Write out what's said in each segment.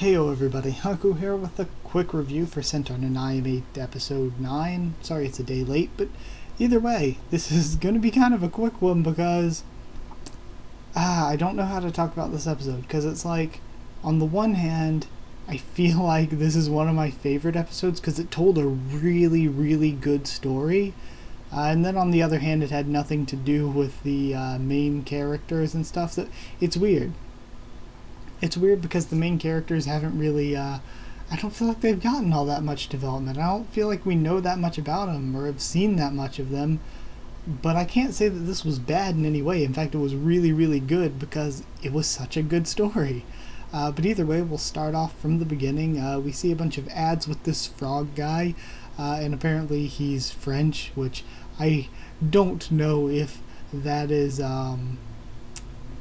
Heyo everybody, Haku here with a quick review for Centaur no Nayami episode 9. Sorry it's a day late, but either way, this is going to be kind of a quick one because I don't know how to talk about this episode, because it's like, on the one hand, I feel like this is one of my favorite episodes because it told a really, really good story. And then on the other hand, it had nothing to do with the main characters and stuff. So it's weird. It's weird because the main characters haven't really, I don't feel like they've gotten all that much development. I don't feel like we know that much about them or have seen that much of them. But I can't say that this was bad in any way. In fact, it was really, really good because it was such a good story. But either way, we'll start off from the beginning. We see a bunch of ads with this frog guy, and apparently he's French, which I don't know if that is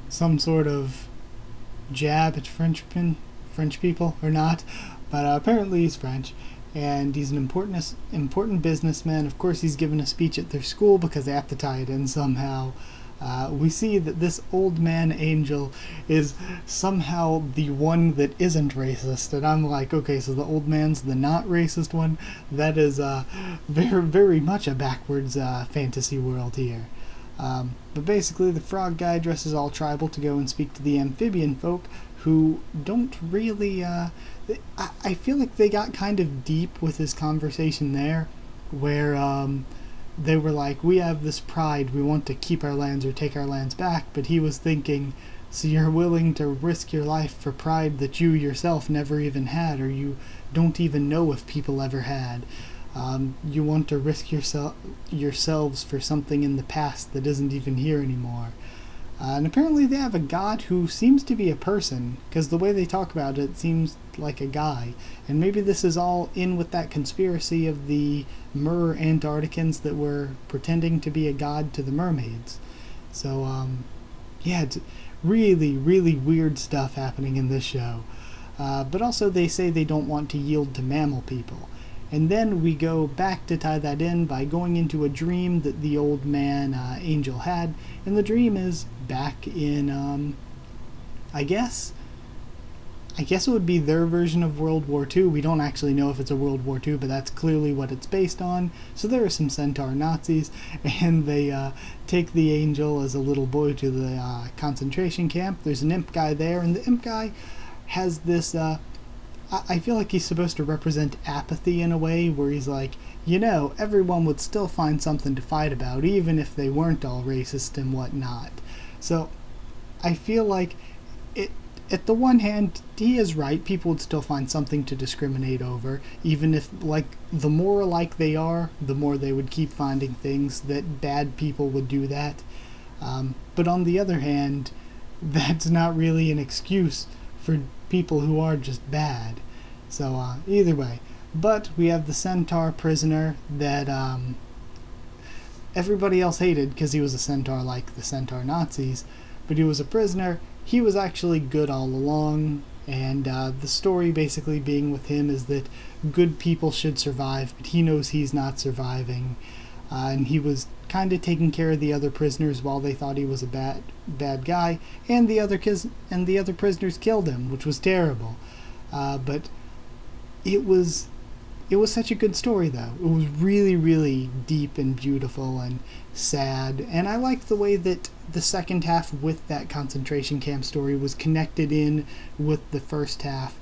some sort of jab at French people or not, but apparently he's French, and he's an important businessman. Of course, he's given a speech at their school because they have to tie it in somehow. We see that this old man angel is somehow the one that isn't racist, and I'm like, okay, so the old man's the not racist one? That is very, very much a backwards fantasy world here. But basically, the frog guy dresses all tribal to go and speak to the amphibian folk, who don't really, I feel like they got kind of deep with his conversation there, where they were like, we have this pride, we want to keep our lands or take our lands back, but he was thinking, so you're willing to risk your life for pride that you yourself never even had, or you don't even know if people ever had. You want to risk yourselves for something in the past that isn't even here anymore. And apparently they have a god who seems to be a person, because the way they talk about it seems like a guy. And maybe this is all in with that conspiracy of the Mer Antarcticans that were pretending to be a god to the mermaids. So, yeah, it's really, really weird stuff happening in this show. But also they say they don't want to yield to mammal people. And then we go back to tie that in by going into a dream that the old man angel had. And the dream is back in, I guess it would be their version of World War II. We don't actually know if it's a World War II, but that's clearly what it's based on. So there are some Centaur Nazis, and they take the angel as a little boy to the concentration camp. There's an imp guy there, and the imp guy has this... I feel like he's supposed to represent apathy in a way, where he's like, everyone would still find something to fight about, even if they weren't all racist and whatnot. So, I feel like, at the one hand, he is right, people would still find something to discriminate over, even if, the more alike they are, the more they would keep finding things that bad people would do that. But on the other hand, that's not really an excuse for people who are just bad. So either way, but we have the Centaur prisoner that everybody else hated because he was a Centaur like the Centaur Nazis, but he was a prisoner. He was actually good all along, and the story basically being with him is that good people should survive, but he knows he's not surviving, and he was kind of taking care of the other prisoners while they thought he was a bad guy, and the other prisoners killed him, which was terrible. But it was such a good story, though. It was really, really deep and beautiful and sad, and I liked the way that the second half with that concentration camp story was connected in with the first half.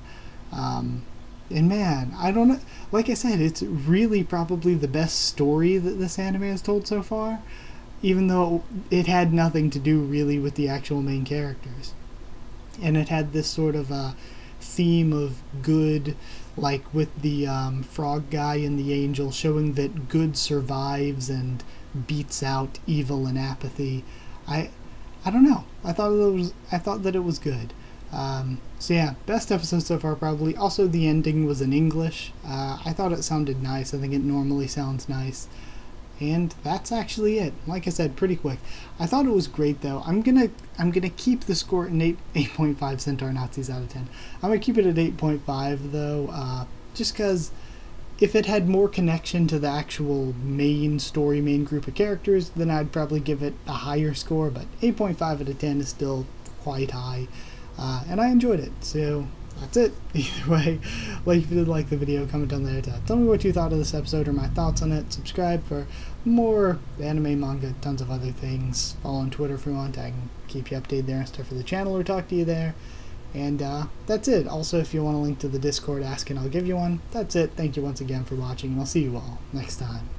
And man, I don't know, like I said, it's really probably the best story that this anime has told so far, even though it had nothing to do really with the actual main characters. And it had this sort of theme of good, like with the frog guy and the angel, showing that good survives and beats out evil and apathy. I don't know. I thought that it was good. So yeah, best episode so far probably. Also, the ending was in English. I thought it sounded nice. I think it normally sounds nice. And that's actually it. Like I said, pretty quick. I thought it was great though. I'm gonna keep the score at 8.5 Centaur Nazis out of 10. I'm gonna keep it at 8.5 though, just because if it had more connection to the actual main story, main group of characters, then I'd probably give it a higher score. But 8.5 out of 10 is still quite high. And I enjoyed it. So that's it. Either way, like if you did like the video, comment down there to tell me what you thought of this episode or my thoughts on it. Subscribe for more anime, manga, tons of other things. Follow on Twitter if you want. I can keep you updated there and stuff for the channel or talk to you there. And that's it. Also, if you want a link to the Discord, ask and I'll give you one. That's it. Thank you once again for watching, and I'll see you all next time.